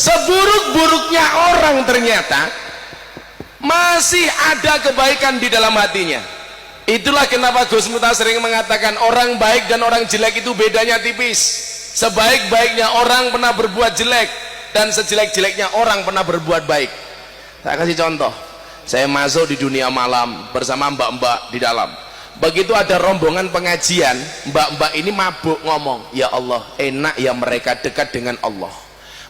seburuk-buruknya orang ternyata masih ada kebaikan di dalam hatinya. Itulah kenapa Gus Miftah sering mengatakan orang baik dan orang jelek itu bedanya tipis. Sebaik-baiknya orang pernah berbuat jelek dan sejelek-jeleknya orang pernah berbuat baik. Saya kasih contoh, saya masuk di dunia malam bersama mbak-mbak di dalam. Begitu ada rombongan pengajian, mbak-mbak ini mabuk ngomong, ya Allah enak ya mereka dekat dengan Allah.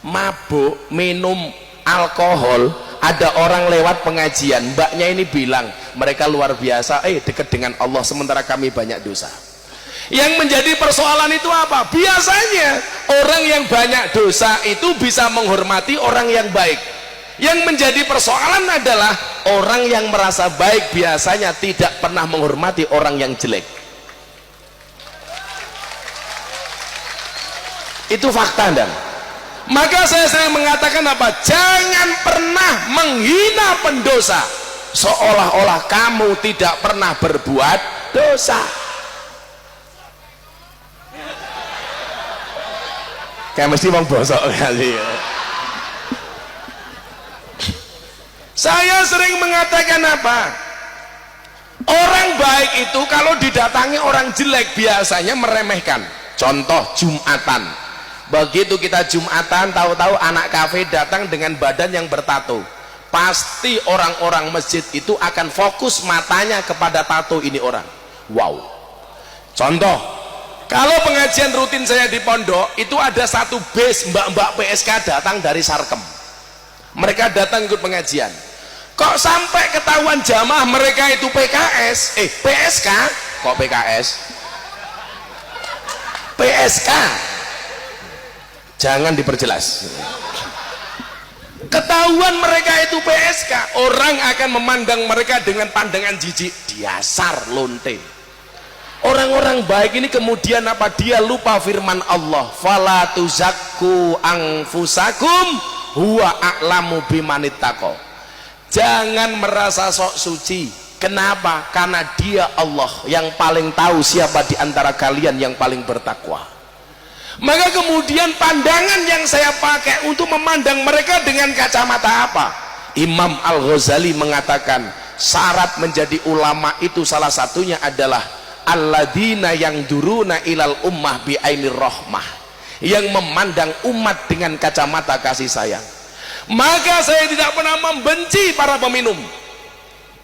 Mabuk minum alkohol, ada orang lewat pengajian, mbaknya ini bilang mereka luar biasa dekat dengan Allah sementara kami banyak dosa. Yang menjadi persoalan itu apa? Biasanya orang yang banyak dosa itu bisa menghormati orang yang baik. Yang menjadi persoalan adalah orang yang merasa baik biasanya tidak pernah menghormati orang yang jelek. Itu fakta, dan maka saya sering mengatakan apa? Jangan pernah menghina pendosa seolah-olah kamu tidak pernah berbuat dosa. Kayak mesti wong bosok kali ya. Saya sering mengatakan apa? Orang baik itu kalau didatangi orang jelek biasanya meremehkan. Contoh Jumatan. Begitu kita Jumatan, tahu-tahu anak kafe datang dengan badan yang bertato. Pasti orang-orang masjid itu akan fokus matanya kepada tato ini orang. Wow. Contoh, kalau pengajian rutin saya di pondok, itu ada satu base mbak-mbak PSK datang dari Sarkem. Mereka datang ikut pengajian. Kok sampai ketahuan jamaah mereka itu PKS, PSK, kok PKS? PSK. Jangan diperjelas. Ketahuan mereka itu PSK, orang akan memandang mereka dengan pandangan jijik, dasar lonte. Orang-orang baik ini kemudian apa? Dia lupa firman Allah, fala tuzakku anfusakum huwa a'lamu bimanittaqo. Jangan merasa sok suci. Kenapa? Karena dia Allah yang paling tahu siapa di antara kalian yang paling bertakwa. Maka kemudian pandangan yang saya pakai untuk memandang mereka dengan kacamata apa? Imam Al-Ghazali mengatakan syarat menjadi ulama itu salah satunya adalah alladzina yang duruna ilal ummah bi'ainir rahmah, yang memandang umat dengan kacamata kasih sayang. Maka saya tidak pernah membenci para peminum.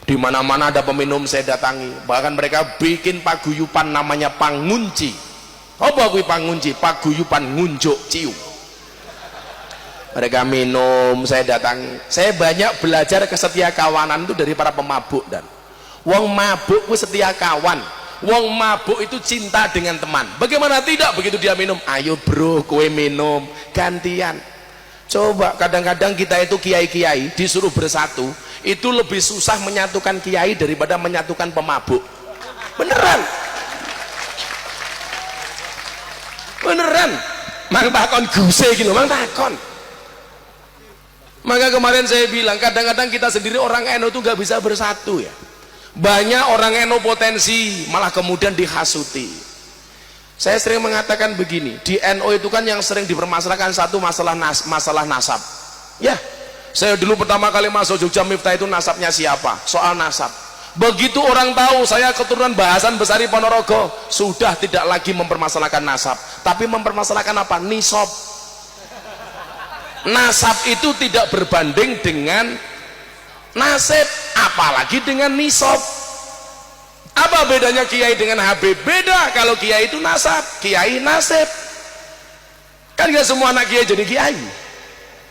Di mana-mana ada peminum saya datangi. Bahkan mereka bikin paguyupan namanya Pangunci. Apa kuwi Pangunci? Paguyupan ngunjuk cium. Mereka minum, saya datangi. Saya banyak belajar kesetia kawanan itu dari para pemabuk, dan wong mabuk ku setia kawan. Wong mabuk itu cinta dengan teman. Bagaimana tidak begitu dia minum? Ayo bro, kowe minum gantian. Coba kadang-kadang kita itu kiai-kiai disuruh bersatu, itu lebih susah menyatukan kiai daripada menyatukan pemabuk. Beneran. Beneran. Mang takon guse gitu, mang takon. Maka kemarin saya bilang kadang-kadang kita sendiri orang NU itu nggak bisa bersatu ya. Banyak orang NU potensi malah kemudian dihasuti. Saya sering mengatakan begini, di NU itu kan yang sering dipermasalahkan satu masalah nasab. Ya, saya dulu pertama kali masuk Jogja Miftah itu nasabnya siapa? Soal nasab. Begitu orang tahu saya keturunan Bahasan Besari Ponorogo, sudah tidak lagi mempermasalahkan nasab, tapi mempermasalahkan apa? Nisab. Nasab itu tidak berbanding dengan nasib, apalagi dengan nisab. Apa bedanya kiai dengan habib? Beda. Kalau kiai itu nasab, kiai nasib. Kan gak semua anak kiai jadi kiai.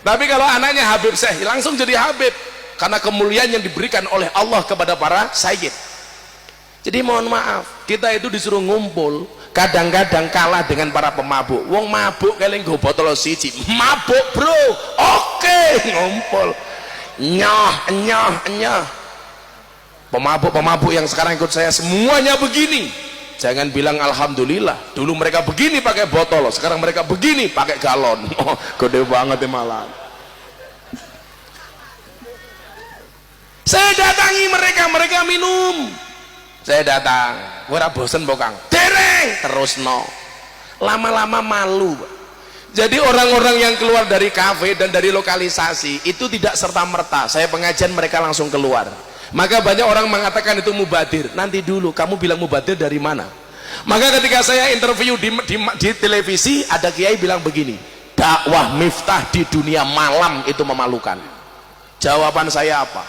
Tapi kalau anaknya habib syekh langsung jadi habib, karena kemuliaan yang diberikan oleh Allah kepada para sayyid. Jadi mohon maaf, kita itu disuruh ngumpul, kadang-kadang kalah dengan para pemabuk. Wong mabuk kalian nggo botol siji, mabuk bro, oke, ngumpul nyah. Pemabuk-pemabuk yang sekarang ikut saya semuanya begini. Jangan bilang alhamdulillah, dulu mereka begini pakai botol, sekarang mereka begini pakai galon. Oh, gede banget ya malah. Saya datangi mereka minum. Saya datang, ora bosen mbok Kang. Dereng terus no. Lama-lama malu. Jadi orang-orang yang keluar dari kafe dan dari lokalisasi itu tidak serta-merta saya pengajian mereka langsung keluar. Maka banyak orang mengatakan itu mubadir. Nanti dulu, kamu bilang mubadir dari mana? Maka ketika saya interview di televisi, ada kiai bilang begini, dakwah Miftah di dunia malam itu memalukan. Jawaban saya apa?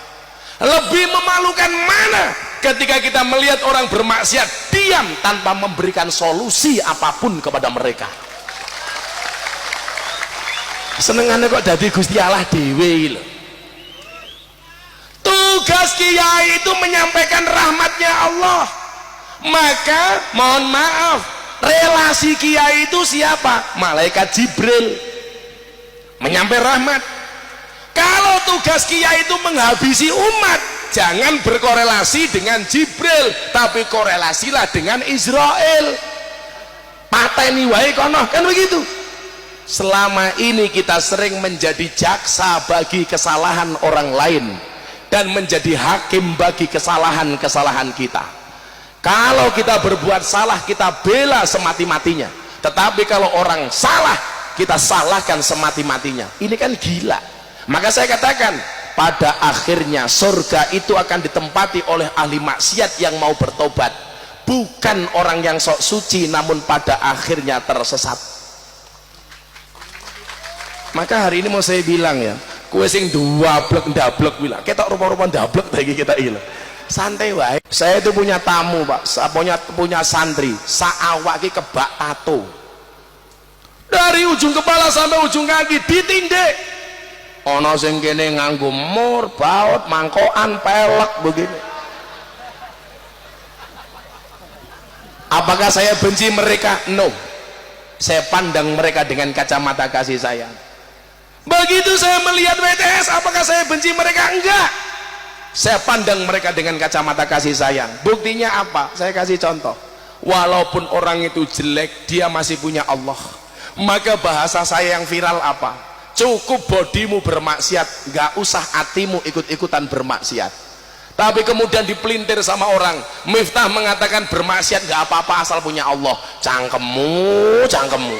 Lebih memalukan mana ketika kita melihat orang bermaksiat diam tanpa memberikan solusi apapun kepada mereka. Senengannya kok dadi Gusti Allah dewe lho. Tugas kiai itu menyampaikan rahmatnya Allah. Maka mohon maaf, relasi kiai itu siapa? Malaikat Jibril menyampaikan rahmat. Kalau tugas kiai itu menghabisi umat, jangan berkorelasi dengan Jibril, tapi korelasilah dengan Israel. Pateni wae kono, kan begitu. Selama ini kita sering menjadi jaksa bagi kesalahan orang lain dan menjadi hakim bagi kesalahan-kesalahan kita. Kalau kita berbuat salah, kita bela semati-matinya, tetapi kalau orang salah, kita salahkan semati-matinya. Ini kan gila. Maka saya katakan, pada akhirnya surga itu akan ditempati oleh ahli maksiat yang mau bertobat, bukan orang yang sok suci namun pada akhirnya tersesat. Maka hari ini mau saya bilang ya, kue sing ndablek bilang, kita rupa-rupa ndablek lagi kita ilang. Santai wae. Saya itu punya tamu, Pak. Saya punya santri, saawak ki kebak tato. Dari ujung kepala sampai ujung kaki ditindek. Ono sing kene nganggo mur, baut, mangkokan, pelek begini. Apakah saya benci mereka? No. Saya pandang mereka dengan kacamata kasih sayang. Begitu saya melihat WTS, apakah saya benci mereka? Enggak. Saya pandang mereka dengan kacamata kasih sayang. Buktinya apa? Saya kasih contoh. Walaupun orang itu jelek, dia masih punya Allah. Maka bahasa saya yang viral apa? Cukup bodimu bermaksiat, gak usah hatimu ikut-ikutan bermaksiat. Tapi kemudian dipelintir sama orang, Miftah mengatakan bermaksiat gak apa-apa asal punya Allah. Cangkemmu.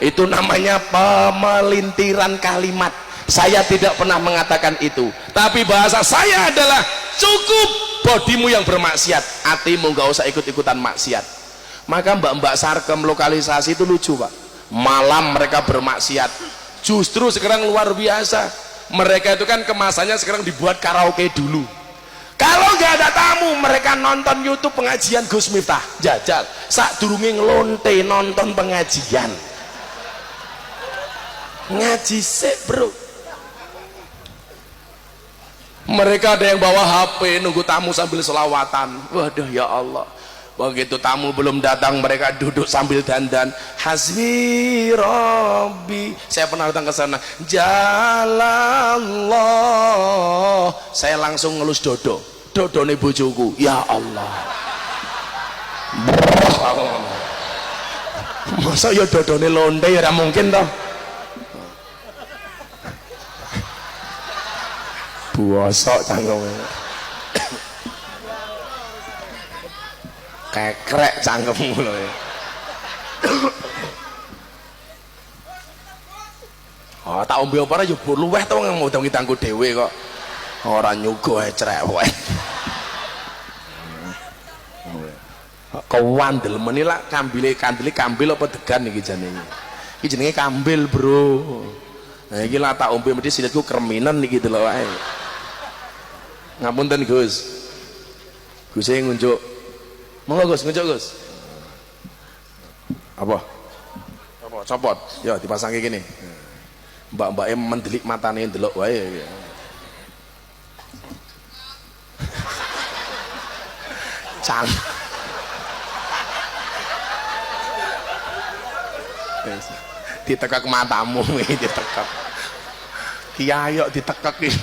Itu namanya pemelintiran kalimat. Saya tidak pernah mengatakan itu, tapi bahasa saya adalah cukup bodimu yang bermaksiat, hatimu gak usah ikut-ikutan maksiat. Maka mbak-mbak sarkem lokalisasi itu lucu, Pak. Malam mereka bermaksiat, justru sekarang luar biasa. Mereka itu kan kemasannya sekarang dibuat karaoke dulu. Kalau nggak ada tamu, mereka nonton YouTube pengajian Gus Miftah, jajal sak durunge ngelonte nonton pengajian. Ngaji sik, bro. Mereka ada yang bawa HP nunggu tamu sambil selawatan. Waduh, ya Allah. Begitu tamu belum datang, mereka duduk sambil dandan. Hasbi Rabbi. Saya pernah datang ke sana. Jalallah. Saya langsung ngelus dodo. Dodo nih bojoku. Ya Allah. Masa ya dodo nih londe ya mungkin toh. Buosok cangkemnya. Kekrek cangkemmu loh ya. Oh, tak ombe apa ya luweh to mau ditangku dhewe kok. Ora nyugo ae cerewet. Kewandel menila kambile kambil apa degan iki jenenge. Iki jenenge kambil, Bro. Nah iki lah tak ombe mesti silitku kreminen iki delok wae. Ngapunten Gus. Gus e ngunjuk. Monggo Gus, ngunjuk Gus. Apa? Apa copot? Ya dipasang kayak gini. Mbak-mbake mendelik matane ndelok wae. Cang. Ditekak matamu iki ditekak. Kiai kok ditekak iki.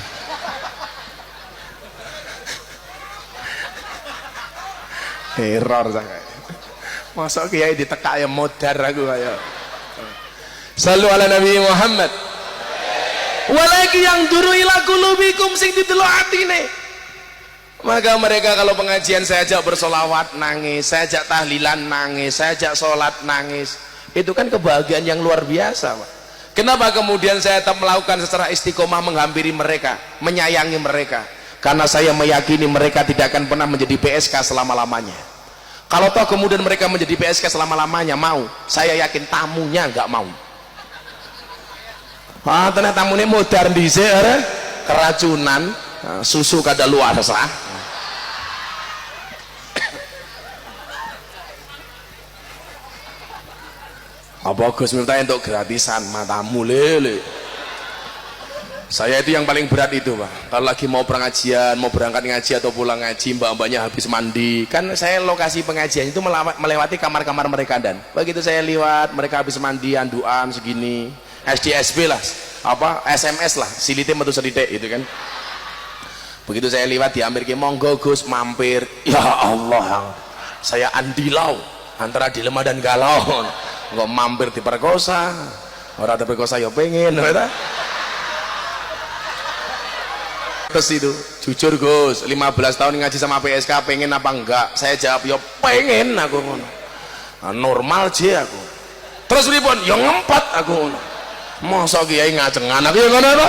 Error saya. Masa kiai ditekak ya modar aku kaya. Sallu ala Nabi Muhammad. Walaki yang duru ila qulubikum sing didelok atine. Maka mereka kalau pengajian saya ajak bersolawat nangis, saya ajak tahlilan nangis, saya ajak sholat nangis. Itu kan kebahagiaan yang luar biasa, Pak. Kenapa kemudian saya tetap melakukan secara istiqomah, menghampiri mereka, menyayangi mereka? Karena saya meyakini mereka tidak akan pernah menjadi PSK selama-lamanya. Kalau toh kemudian mereka menjadi PSK selama-lamanya, mau, saya yakin tamunya nggak mau. Ternyata tamunya modern di keracunan, susu kada luar sah. Apa Gus minta untuk gratisan? Matamu lele. Saya itu yang paling berat itu, Pak. Kalau lagi mau pengajian, mau berangkat ngaji atau pulang ngaji, mbak-mbaknya habis mandi, kan saya lokasi pengajian itu melewati kamar-kamar mereka, dan begitu saya lewat, mereka habis mandi, anduan segini, SDSB lah, apa SMS lah, silite metu sedikit itu kan. Begitu saya lewat diambil ke monggo Gus mampir. Ya Allah, saya andilau antara dilema dan galau. Nggak mampir diperkosa, orang diperkosa ya pengen, terus itu jujur Gus, 15 tahun ngaji sama PSK, pengen apa enggak? Saya jawab ya pengen aku, normal aja aku. Terus ribon ya ngempat aku, masa kiai ngacengan aku ya ngono.